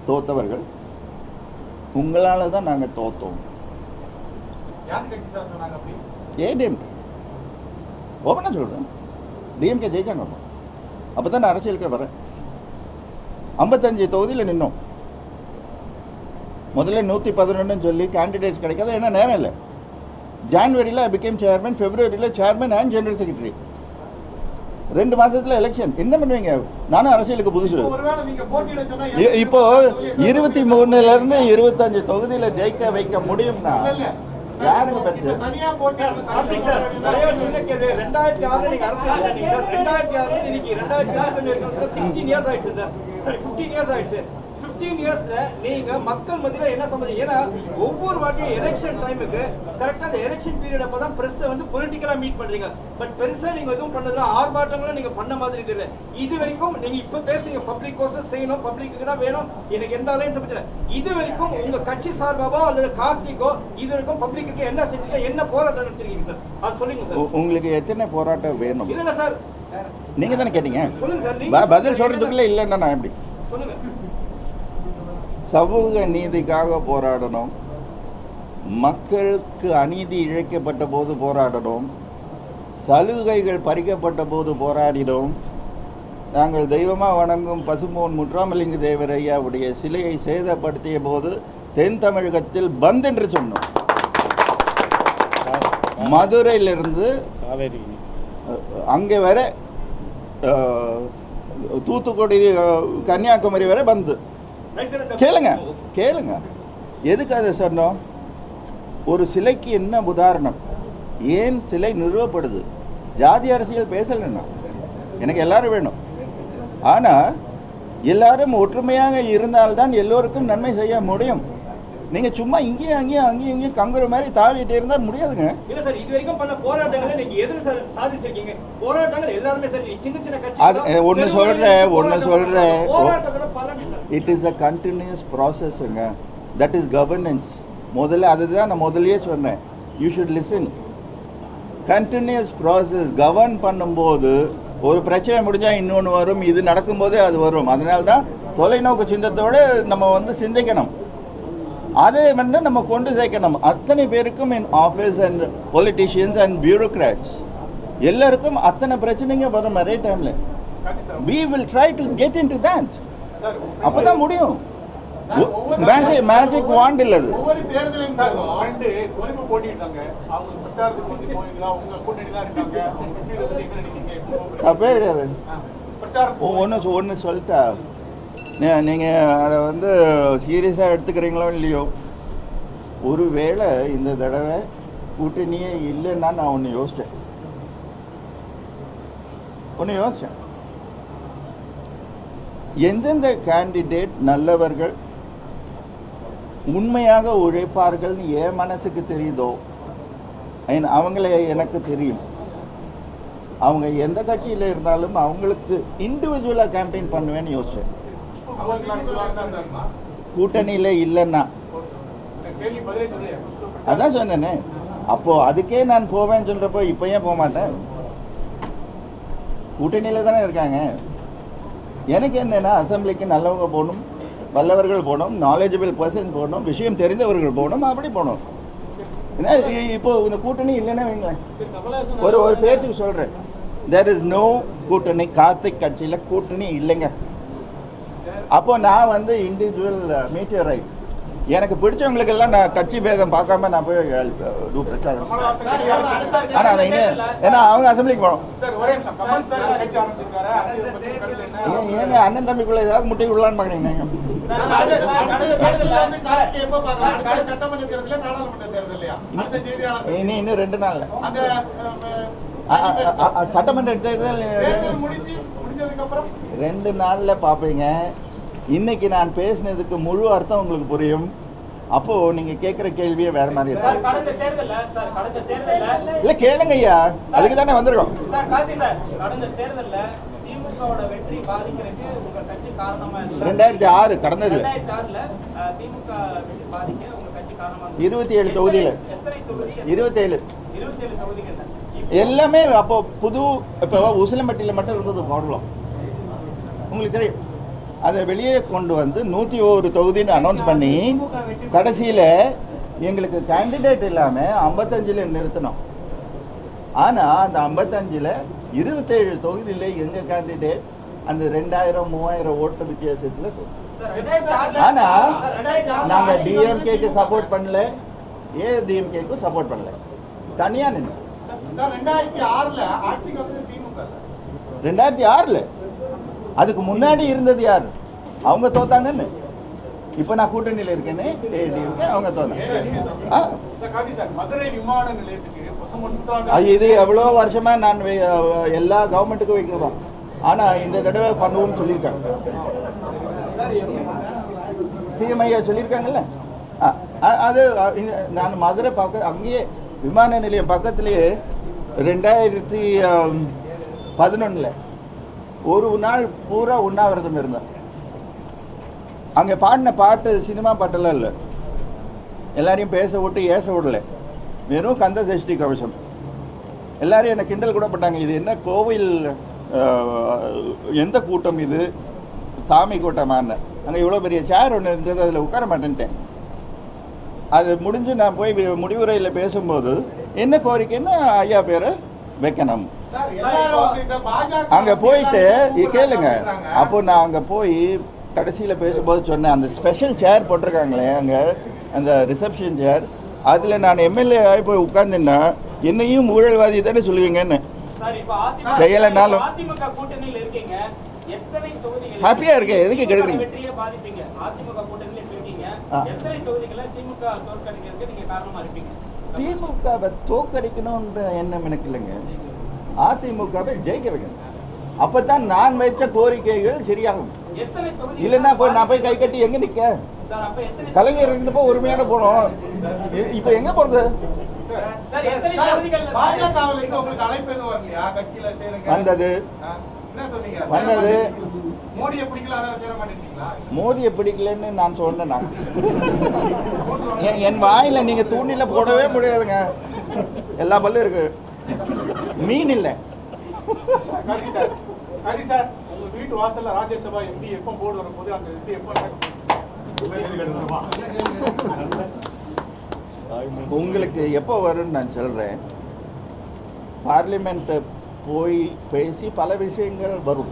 தோத்தவர்கள் உங்களால தான் நாங்கள் தோத்தோம். ஏடிஎம்கே ஓப்பனா சொல்றேன், டிஎம்கே ஜெயிச்சாங்க. அப்போ தான் நான் அரசியலுக்கு வரேன். 55 தொகுதியில் நின்னோம். முதல்ல 111 சொல்லி கேண்டிடேட்ஸ் கிடைக்காது, ஏன்னா நேரம் இல்லை. ஜான்வரியில் ஐ பிகேம் சேர்மன், ஃபெப்ரவரியில் சேர்மன் அண்ட் ஜெனரல் செக்ரட்டரி. 2 மாசத்துல எலெக்ஷன். என்ன பண்ணுவீங்க? நானும் அரசியலுக்கு புதுசு. இப்போ 23ல இருந்து 25 தொகுதியில ஜெயிக்க வைக்க முடியும்னா யாருங்க பெருசு? 15 இயர்ஸ்ல நீங்க மக்கள் மத்தியில என்ன சம்பந்தம்? ஏன்னா ஒவ்வொரு வாட்டியும் எலெக்ஷன் டைமுக்கு கரெக்டா அந்த எலெக்ஷன் பீரியட் அப்பதான் பிரஸ் வந்து பொலிட்டிக்கலா மீட் பண்றீங்க. பட் பெருசா நீங்க எதுவும் பண்ணதுல ஆர்ப்பாட்டங்களும் நீங்க பண்ண மாதிரி தெரியல. இது வரைக்கும் நீங்க இப்ப பேசுறீங்க பப்ளிக் கோர்ஸ் செய்யணும், பப்ளிக்கு தான் வேணும், எனக்கு எந்த அலைன்ஸ் பத்தில. இது வரைக்கும் உங்க கட்சி சார்பாவோ அல்லது கார்த்திகோ இது வரைக்கும் பப்ளிக்கு என்ன செஞ்சீங்க, என்ன போராட்டம் நடத்திருக்கீங்க சார்? அது சொல்லுங்க சார். உங்களுக்கு எத்தனை போராட்டம் வேணும்? இல்ல சார், நீங்க தானே கேட்டீங்க. சொல்லுங்க சார். பதில் சொல்றதுக்குள்ள இல்லைன்னா நான் எப்படி சொல்லுங்க? சமூக நீதிக்காக போராடணும், மக்களுக்கு அநீதி இழைக்கப்பட்ட போது போராடணும், சலுகைகள் பறிக்கப்பட்ட போது போராடினோம். நாங்கள் தெய்வமாக வணங்கும் பசும்பொன் முத்துராமலிங்க தேவர் ஐயாவுடைய சிலையை சேதப்படுத்திய போது தென் தமிழகத்தில் பந்த் என்று சொன்னோம். மதுரையிலிருந்து அங்கே வர தூத்துக்குடி கன்னியாகுமரி வரை பந்து. கேளுங்க எதுக்கு அதை சொன்னோம்? ஒரு சிலைக்கு என்ன உதாரணம்? ஏன் சிலை நிறுவப்படுது? ஜாதி அரசியல் பேசலைன்னா எனக்கு எல்லாரும் வேணும். ஆனால் எல்லாரும் ஒற்றுமையாக இருந்தால்தான் எல்லோருக்கும் நன்மை செய்ய முடியும். நீங்க சும்மா இங்கேயும் கங்குற மாதிரி தாவிட்டே இருந்தா முடியாதுங்க. இல்ல சார், இது வரைக்கும் பண்ண போராட்டங்களை நீங்க எதுக்கு சார் சாதிச்சிருக்கீங்க? போராட்டங்கள் எல்லாரும் சரி, சின்ன கட்சி. அது ஒன்னு சொல்றேன் it is a continuous processங்க. that is governance. முதல்ல அதுதான் நான் முதல்லயே சொன்னேன். you should listen. Continuous process govern பண்ணும்போது ஒரு பிரச்சனை முடிஞ்சால் இன்னொன்று வரும், இது நடக்கும்போதே அது வரும். அதனால தான் தொலைநோக்கு சிந்தத்தோடு நம்ம வந்து சிந்திக்கணும். அதை வந்து நம்ம கொண்டு சேர்க்கணும் அத்தனை பேருக்கும். In office and politicians and bureaucrats எல்லாருக்கும் அத்தனை பிரச்சனைங்க வரும் ஒரே டைமில். we will try to get into that. அப்போ தான் முடியும். மேஜிக் வாண்ட் இல்லை அது. ஒவ்வொரு தேர்தலின் போதும் குறிப்பு போட்டிட்டாங்க. அவங்க பிரச்சாரத்துக்கு வந்து போவீங்களா? உங்க கூட்டணி தான் இருக்காங்க. அவங்க பத்தி இதை பத்தி என்ன நினைக்கிறீங்க? தப்பே கிடையாது. பிரச்சாரம் ஒன்று சொல்லிட்டா நீங்கள் அதை வந்து சீரியஸாக எடுத்துக்கிறீங்களோ இல்லையோ, ஒருவேளை இந்த தடவை கூட்டணியே இல்லைன்னா நான் ஒன்று யோசித்தேன். எந்தெந்த கேண்டிடேட் நல்லவர்கள் உண்மையாக உழைப்பார்கள்னு என் மனசுக்கு தெரியுதோ அவங்கள எனக்கு தெரியும். அவங்க எந்த கட்சியில் இருந்தாலும் அவங்களுக்கு இண்டிவிஜுவலாக கேம்பெயின் பண்ணுவேன்னு யோசிச்சேன். கூட்டணியில் இல்லைன்னா அதான் சொன்னேனே. அப்போது அதுக்கே நான் போவேன்னு சொல்கிறப்போ இப்போ ஏன் போக மாட்டேன்? கூட்டணியில் தானே இருக்காங்க. எனக்கு என்னென்னா அசம்பிளிக்கு நல்லவங்க போகணும், வல்லவர்கள் போகணும், நாலேஜபிள் பர்சன் போகணும், விஷயம் தெரிந்தவர்கள் போகணும், அப்படி போகணும். ஏன்னா இப்போ இந்த கூட்டணி இல்லைன்னா வைங்களேன், ஒரு பேச்சுக்கு சொல்கிறேன், தேர் இஸ் நோ கூட்டணி. கார்த்திக் கட்சியில் கூட்டணி இல்லைங்க. அப்போ நான் வந்து இண்டிவிஜுவல் மீட்டியரைட். எனக்கு பிடிச்சவங்களுக்கெல்லாம் நான் கட்சி பேதம் பார்க்காம நான் போய் பிரச்சாரம். ஆனால் அதை ஏன்னா அவங்க அசம்பிளிக்கு போகணும். ஏங்க அண்ணன் தம்பிக்குள்ள ஏதாவது முட்டை விடலான்னு பார்க்குறீங்க நீங்கள்? இன்னும் 2 நாளில் சட்டமன்ற தேர்தல் 2 நாளில் பார்ப்பீங்க. இன்னைக்கு நான் பேசினதுக்கு முழு அர்த்தம் உங்களுக்கு புரியும். அப்போ நீங்க கேட்குற கேள்வியே வேற மாதிரி இருக்கு. இல்ல கேளுங்க ஐயா, அதுக்கு தானே வந்திருக்கோம். கடந்த தேர்தல்ல திமுகவோட வெற்றி பாதிக்கிறதுக்கு உங்க கட்சி காரணமா 2006 கடந்தது 2006ல திமுக வெற்றி பாதிக்க உங்க கட்சி காரணமா 27 தொகுதியில எத்தனை தொகுதி? 27 தொகுதிகள் எல்லாமே. அப்போ புது இப்போ உசிலம்பட்டியில் மட்டும் இருந்தது ப்ராப்ளம் உங்களுக்கு தெரியும். அதை வெளியே கொண்டு வந்து 101 தொகுதின்னு அனௌன்ஸ் பண்ணி கடைசியில் எங்களுக்கு கேண்டிடேட் இல்லாமல் 55ல் நிறுத்தினோம். ஆனால் அந்த 55ல் 27 தொகுதியில் எங்கள் கேண்டிடேட் அந்த 2000-3000 ஓட்டு வித்தியாசத்தில். ஆனால் நாங்கள் டிஎம்கேக்கு சப்போர்ட் பண்ணல, ஏடிஎம்கேக்கும் சப்போர்ட் பண்ணல, தனியாக நின்று. 2006ல் அதுக்கு முன்னாடி இருந்தது யார்? அவங்க தோத்தாங்கன்னு. இப்போ நான் கூட்டணியில் இருக்கேன்னு ஏடிஎம்கே அவங்க தோத்தாங்க. இது எவ்வளோ வருஷமா நான் எல்லா கவர்மெண்ட்டுக்கும் வைக்கிறோம். ஆனால் இந்த தடவை பண்ணுவோம்னு சொல்லியிருக்காங்க. சிஎம் ஐயா சொல்லியிருக்காங்கல்ல. அது நான் மதுரை அங்கேயே விமான நிலையம் பக்கத்துலேயே 2011 ஒரு நாள் பூரா உண்ணாவிரதம் இருந்தேன். அங்கே பாடின பாட்டு சினிமா பாட்டெல்லாம் இல்லை, எல்லாரையும் பேச விட்டு ஏச விடல, வெறும் கந்த சஷ்டி கவசம். எல்லாரும் என்னை கிண்டல் கூட பண்ணாங்க, இது என்ன கோவில் எந்த கூட்டம் இது, சாமி கூட்டமான்னு. அங்கே இவ்வளோ பெரிய சேர் ஒன்று இருந்தது, அதில் உட்கார மாட்டேன்ட்டேன். அது முடிஞ்சு நான் போய் முடிவுரையில் பேசும்போது என்ன கோரிக்கைன்னு ஐயா பேரை வைக்கணும். அங்கே போயிட்டு கேளுங்க. அப்போ நான் அங்கே போய் கடைசியில் பேசும்போது சொன்னேன், அந்த ஸ்பெஷல் சேர் போட்டிருக்காங்களே அங்கே, அந்த ரிசப்ஷன் சேர், அதில் நான் எம்எல்ஏ ஆகி போய் உட்காந்துன்னா என்னையும் ஊழல்வாதி தானே சொல்லுவீங்கன்னு. செய்யலைனாலும் ஹாப்பியாக இருக்கேன். எதுக்கு கெடுக்குறீங்க? திமுகவை தோற்கடிக்கணும்ன்ற எண்ணம் எனக்கு இல்லைங்க. அதிமுகவை ஜெயிக்க வைக்கணும். அப்பதான் நான் வச்ச கோரிக்கைகள் சரியாகும். இல்லைன்னா போய் நான் போய் கை கட்டி எங்க நிக்க? கலைஞர் இருந்தப்போ உரிமையான போனோம். இப்ப எங்க போறது? வந்தது மோடியை பிடிக்கலன்னு நான் சொன்னேன். என் வாயில நீங்க தூண்டில போடவே முடியாதுங்க, எல்லா பல்லும் இருக்கு. மீன் இல்லை. ஹரி சார் உங்க வீட்டு வாசல்ல ராஜ்யசபா எம்பி எப்போ போர்டு வரும்போது அந்த இது எப்போ உங்களுக்கு எப்போ வரும்னு நான் சொல்கிறேன். பார்லிமெண்ட்டை போய் பேசி பல விஷயங்கள் வரும்,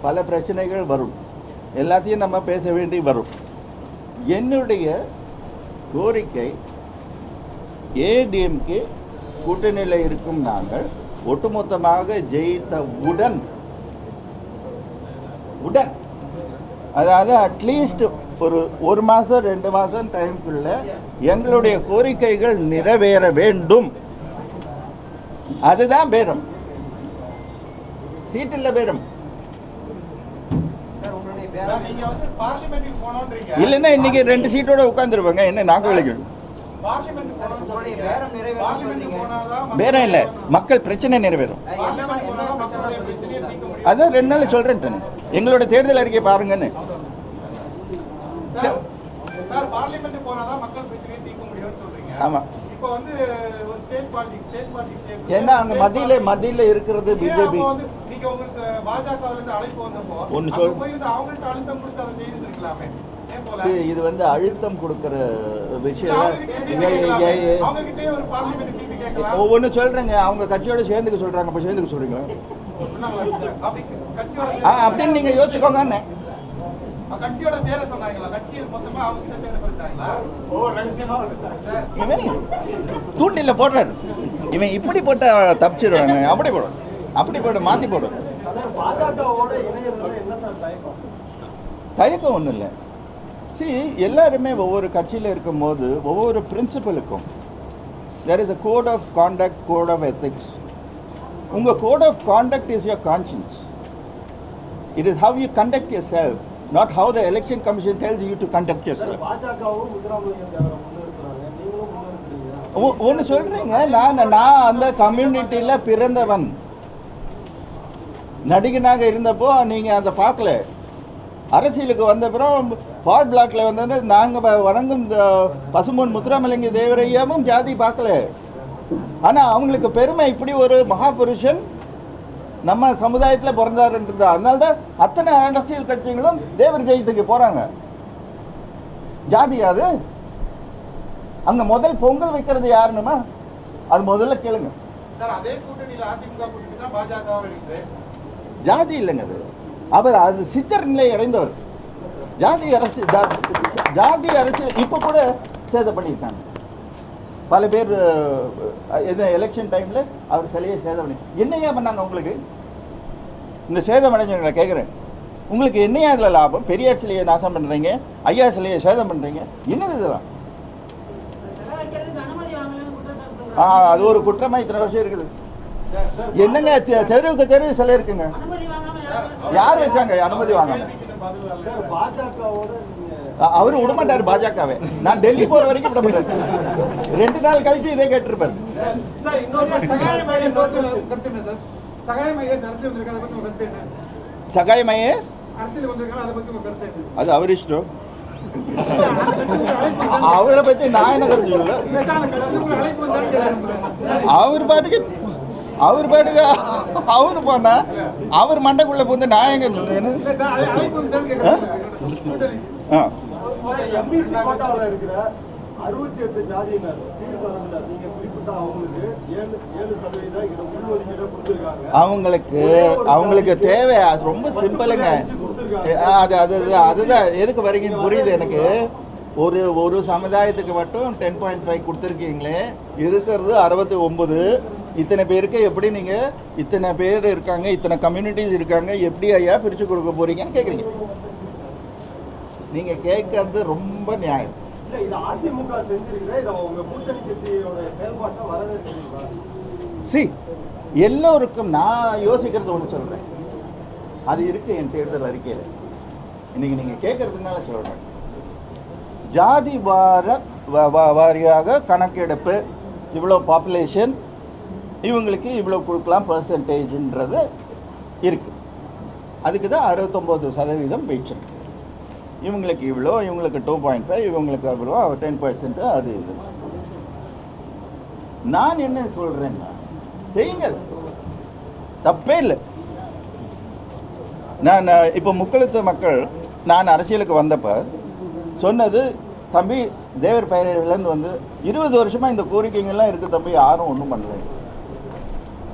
பல பிரச்சனைகள் வரும், எல்லாத்தையும் நம்ம பேச வேண்டி வரும். என்னுடைய கோரிக்கை ஏடிஎம்கே கூட்டணியில் இருக்கும் நாங்கள் ஒட்டுமொத்தமாக ஜெயித்த உடன் அதாவது அட்லீஸ்ட் ஒரு மாதம் 2 மாதம் டைமுக்குள்ள எங்களுடைய கோரிக்கைகள் நிறைவேற வேண்டும். அதுதான் பேரம், சீட்டில் பேரம். நீங்க வந்து பார்லிமெண்ட்டுக்கு போனோன்றீங்க. இல்லைன்னா இன்னைக்கு 2 சீட்டோட உட்காந்துருவாங்க. என்ன நாக்கு விளைக்கணும்? பார்லிமெண்ட் போனோம்னு சொல்றீங்க. பார்லிமெண்ட் போனாதான் பேரம் இல்லை, மக்கள் பிரச்சனை நிறைவேறும். பார்லிமெண்ட் போனாதான் மக்களுடைய பிரச்சனையை தீர்க்க முடியும். அதான் 2 நாள் சொல்கிறேன். எங்களோட தேர்தல் அறிக்கை பாருங்கன்னு. சார் பார்லிமெண்ட் போனாதான் மக்கள் பிரச்சனையை தீர்க்க முடியும்னு சொல்றீங்க. ஆமாம். இப்போ வந்து ஒரு ஸ்டேட் பாலிடிக்ஸ் ஏன்னா அங்கே மத்தியில் இருக்கிறது பிஜேபி. நீங்க உங்களுக்கு பாஜகவுல இருந்து அழைப்பு வந்தப்போ ஒன்று சொல் போயிருந்து அவங்கள்ட்ட அழுத்தம் கொடுத்து அதை செய்திருக்கலாமே. ஏன் போல இது வந்து அழுத்தம் கொடுக்குற விஷயம். அவங்க கிட்டே ஒரு பார்லிமெண்ட் சீட்டு கேட்கலாம். ஒவ்வொன்று சொல்கிறேங்க, அவங்க கட்சியோட சேர்ந்துக்க சொல்கிறாங்க. இப்போ சேர்ந்துக்க சொல்கிறீங்க அப்படி கட்சியோட அப்படின்னு நீங்கள் யோசிச்சுக்கோங்கன்னு. கட்சியோட சேர சொன்னாங்களா? கட்சியை மொத்தமா அவங்க கிட்ட சேர சொல்லிட்டாங்களா? ஒவ்வொரு ரகசியமா வருது சார். இவன் தூண்டில போடுறாரு. இவன் இப்படி போட்ட தப்பிச்சிருவாங்க, அப்படி போடு மாற்றி போடும். தயக்கம் ஒன்றும் இல்லை. எல்லாருமே ஒவ்வொரு கட்சியில் இருக்கும்போது ஒவ்வொரு பிரின்சிபலுக்கும் there is a code of conduct, code of ethics. உங்கள் code of conduct is your conscience. It is how you conduct yourself, not how the election commission tells you to conduct yourself. ஒன்று சொல்கிறீங்க, நான் அந்த கம்யூனிட்டியில் பிறந்தவன். நடிகனாக இருந்தப்போ நீங்கள் அதை பார்க்கல. அரசியலுக்கு வந்த பிறகு ஃபார்ட் பிளாக்ல வந்தது நாங்கள் வணங்கும் பசும்பொன் முத்துராமலிங்க தேவரையாவும் ஜாதி பார்க்கல. ஆனால் அவங்களுக்கு பெருமை இப்படி ஒரு மகாபுருஷன் நம்ம சமுதாயத்தில் பிறந்தாருன்றது. அதனால தான் அத்தனை அரசியல் கட்சிகளும் தேவர் ஜெயத்துக்கு போகிறாங்க. ஜாதியாது அங்கே முதல் பொங்கல் வைக்கிறது யாருன்னுமா அது முதல்ல கேளுங்க. சார் அதே கூட்டணியில் அதிமுக கூட்டணி தான் பாஜகவும் இருக்குது. ஜாதி இல்லைங்க அது. அவர் அது சித்தர் நிலை அடைந்தவர். ஜாதி அரசியல் இப்போ கூட சேதம் பண்ணியிருக்காங்க. பல பேர் எலெக்ஷன் டைமில் அவர் சிலையை சேதம் பண்ணி என்னையா பண்ணாங்க உங்களுக்கு? இந்த சேதம் அடைஞ்சவங்களை கேட்குறேன், உங்களுக்கு என்னையா அதில் லாபம்? பெரியார் சிலையை நாசம் பண்ணுறீங்க, ஐயா சிலையை சேதம் பண்ணுறீங்க, என்னது இதெல்லாம்? அது ஒரு குற்றமாக இத்தனை வருஷம் இருக்குது. என்னங்க தெருவுக்கு தெருவு சிலை இருக்குங்க. யார் வச்சாங்க அனுமதி வாங்காம? அவரு விடமாட்டாரு பாஜகவை. நான் டெல்லி போற வரைக்கும் விட மாட்டாரு. 2 நாள் கழிச்சு இதே கேட்டிருப்பாரு. சகாய மகேஷ் அது அவர் இஷ்டம். அவரை பத்தி நான் என்ன கருத்து சொல்ல? அவர் பாட்டுக்கு அவரு போனா அவர் மண்டைக்குள்ள போந்து நான் எங்க சொல்றேன். அவங்களுக்கு தேவை ரொம்ப சிம்பிளுங்க. அதுதான் எதுக்கு வரீங்கன்னு புரியுது எனக்கு. ஒரு சமுதாயத்துக்கு மட்டும் 10.5 கொடுத்துருக்கீங்களே, இருக்கிறது 69. இத்தனை பேருக்கு எப்படி நீங்கள் இத்தனை பேர் இருக்காங்க, இத்தனை கம்யூனிட்டிஸ் இருக்காங்க, எப்படி ஐயா பிரித்து கொடுக்க போறீங்கன்னு கேட்குறீங்க. நீங்கள் கேட்கறது ரொம்ப நியாயம். எல்லோருக்கும் நான் யோசிக்கிறது ஒன்று சொல்கிறேன், அது இருக்கு என் தேர்தல் அறிக்கையில். இன்னைக்கு நீங்கள் கேட்கறதுனால சொல்கிறேன். ஜாதி வாரியாக கணக்கெடுப்பு, இவ்வளோ பாப்புலேஷன், இவங்களுக்கு இவ்வளோ கொடுக்கலாம் பர்சன்டேஜ்ன்றது இருக்குது. அதுக்கு தான் 69% பேச்சு. இவங்களுக்கு இவ்வளோ, இவங்களுக்கு 2.5, இவங்களுக்கு அவ்வளோ 10%, அது இது. நான் என்ன சொல்கிறேன்னா, செய்யுங்க, தப்பே இல்லை. நான் இப்போ முக்களத்து மக்கள் நான் அரசியலுக்கு வந்தப்போ சொன்னது, தம்பி தேவர் பேரவையிலேருந்து வந்து 20 வருஷமாக இந்த கோரிக்கைகள்லாம் இருக்குது தம்பி, யாரும் ஒன்றும் பண்ணல.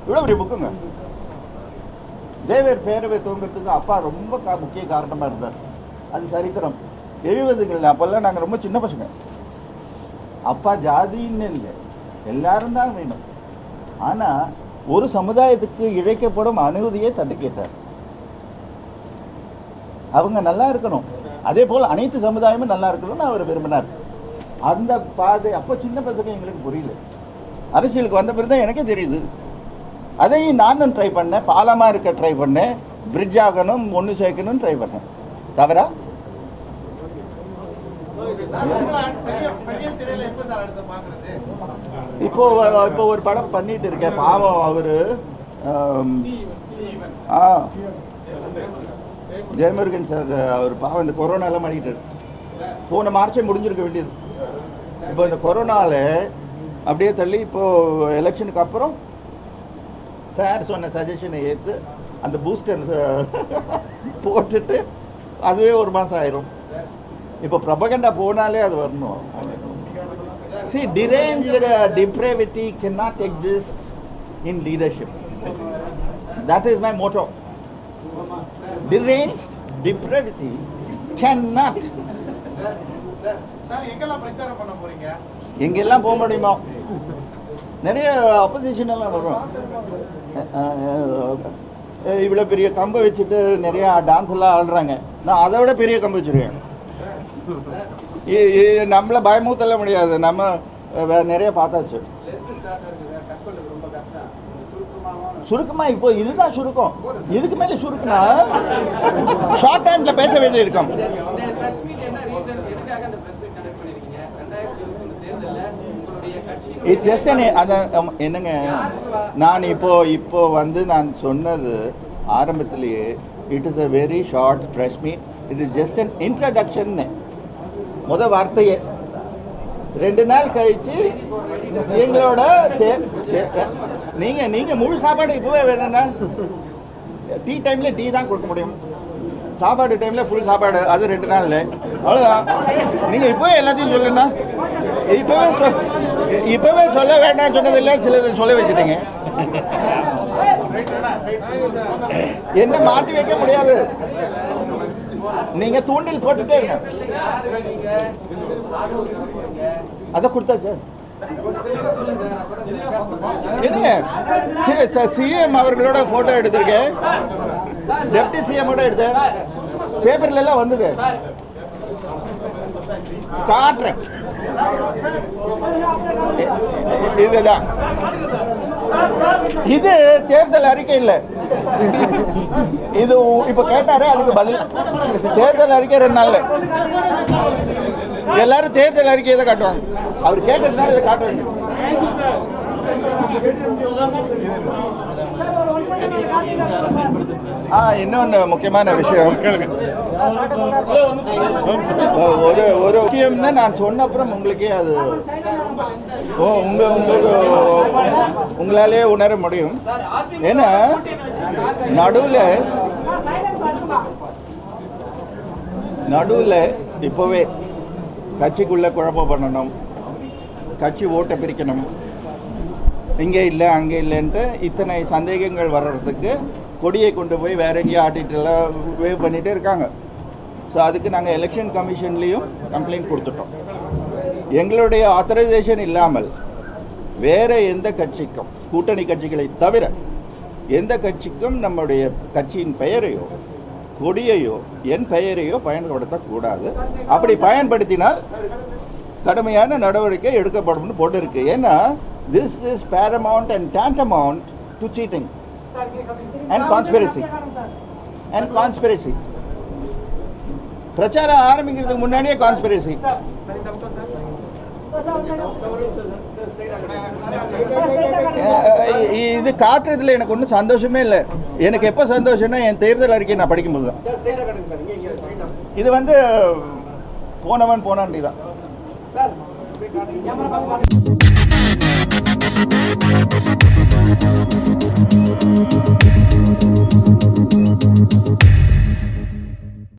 இவ்வளோ பெரிய புக்குங்க. தேவர் பேரவை துவங்கிறதுக்கு அப்பா ரொம்ப முக்கிய காரணமாக இருந்தார். அது சரித்திரம். 70களில் அப்போல்லாம் நாங்கள் ரொம்ப சின்ன பசங்க. அப்பா ஜாதின்னு இல்லை, எல்லாரும் தான் வேணும். ஆனால் ஒரு சமுதாயத்துக்கு இழைக்கப்படும் அனுமதியை தட்டு கேட்டார். அவங்க நல்லா இருக்கணும், அதே போல் அனைத்து சமுதாயமும் நல்லா இருக்கணும்னு அவர் விரும்பினார். அந்த பாதை அப்போ சின்ன பசங்க எங்களுக்கு புரியல. அரசியலுக்கு வந்த பிறகு தான் எனக்கே தெரியுது. அதையும் நானும் ட்ரை பண்ணேன், பாலமாக இருக்க ட்ரை பண்ணேன், பிரிட்ஜ் ஆகணும், ஒன்று சேர்க்கணும்னு ட்ரை பண்ணேன். தவிர இப்போ ஒரு படம் பண்ணிட்டு இருக்கேன். பாவம் அவரு ஜெயமுருகன் சார், அவர் பாவம் இந்த கொரோனாலாம் மாட்டிக்கிட்டார். போன மார்ச்சே முடிஞ்சிருக்க வேண்டியது. இப்போ இந்த கொரோனாவில் அப்படியே தள்ளி இப்போது எலெக்ஷனுக்கு அப்புறம் சார் சொன்ன சஜஷனை ஏற்று அந்த பூஸ்டர் போட்டுட்டு அதுவே ஒரு மாதம் ஆயிரும். இப்போ ப்ரொபகண்டா போனாலே அது வரணும். See, deranged depravity cannot exist in leadership. That is my motto. Deranged depravity cannot. எங்கெல்லாம் போக முடியுமோ, நிறைய ஆப்போசிஷன் எல்லாம் வரும். இவ்வளோ பெரிய கம்பை வச்சுட்டு நிறையா டான்ஸ் எல்லாம் ஆடுறாங்க. நான் அதை விட பெரிய கம்பு வச்சுருவேன். நம்மளை பயமுறுத்தல முடியாது, நம்ம நிறைய பார்த்தாச்சு. சுருக்கமா இப்போ இதுதான் சுருக்கம். இதுக்கு மேலே சுருக்குனா ஷார்ட் ஹேண்ட்ல பேச வேண்டிய இருக்கும். இட்ஸ் ஜஸ்ட் என்னங்க, நான் இப்போ வந்து நான் சொன்னது ஆரம்பத்திலேயே, it is a very short press meet. It is just an introduction. முதல் வார்த்தையே 2 நாள் கழிச்சு எங்களோட நீங்க முழு சாப்பாடு இப்பவே வேணும்னா டீ டைம்ல டீ தான் கொடுக்க முடியும். சாப்பாடு டைம்ல ஃபுல் சாப்பாடு, அது 2 நாள்ல அவ்வளோதான். நீங்க இப்பவே எல்லாத்தையும் சொல்லுன்னா, இப்பவே சொல்ல வேண்டாம் சொன்னதில்லை, சிலது சொல்ல வச்சுட்டீங்க. என்ன மாற்றி வைக்க முடியாது. நீங்க தூண்டில் போட்டுட்டே இருங்க. அதை கொடுத்தாச்சு. என்னங்க, சிஎம் அவர்களோட போட்டோ எடுத்திருக்கேன், டெப்டி சிஎம்மோட எடுத்தேன், பேப்பர்ல எல்லாம் வந்தது, காட்டுறேன். இதுதான், இது தேர்தல் அறிக்கை இல்லை. இது இப்ப கேட்டாரு, அதுக்கு பதில் தேர்தல் அறிக்கை 2 நாள்ல. எல்லாரும் தேர்தல் அறிக்கையை தான் காட்டுவாங்க. அவர் கேட்டதுனால இதை காட்டுவாங்க. இன்னொன்று முக்கியமான விஷயம், ஒரு முக்கியம் தான் நான் சொன்ன அப்புறம் உங்களுக்கே அது உங்களாலே உணர முடியும். ஏன்னா நடுவில் இப்போவே கட்சிக்குள்ளே குழப்பம் பண்ணணும், கட்சி ஓட்டை பிரிக்கணும், இங்கே இல்லை அங்கே இல்லைன்ட்டு இத்தனை சந்தேகங்கள் வர்றதுக்கு கொடியை கொண்டு போய் வேற எங்கேயும் ஆட்டிட்டுலாம் வேவ் பண்ணிகிட்டே இருக்காங்க. ஸோ அதுக்கு நாங்கள் எலெக்ஷன் கமிஷன்லேயும் கம்ப்ளைண்ட் கொடுத்துட்டோம். எங்களுடைய ஆத்தரைசேஷன் இல்லாமல் வேறு எந்த கட்சிக்கும், கூட்டணி கட்சிகளை தவிர எந்த கட்சிக்கும் நம்முடைய கட்சியின் பெயரையோ கொடியையோ என் பெயரையோ பயன்படுத்தக்கூடாது. அப்படி பயன்படுத்தினால் கடுமையான நடவடிக்கை எடுக்கப்படும்னு போட்டிருக்கு. ஏன்னா this is paramount and tantamount to cheating and conspiracy. பிரச்சாரம் ஆரம்பிக்கிறதுக்கு முன்னாடியே கான்ஸ்பிரசி. இது காட்டுறதுல எனக்கு ஒன்றும் சந்தோஷமே இல்லை. எனக்கு எப்போ சந்தோஷம்னா என் தேர்தல் அறிக்கையை நான் படிக்கும்போது தான். இது வந்து போனவன் போனாண்டி தான்.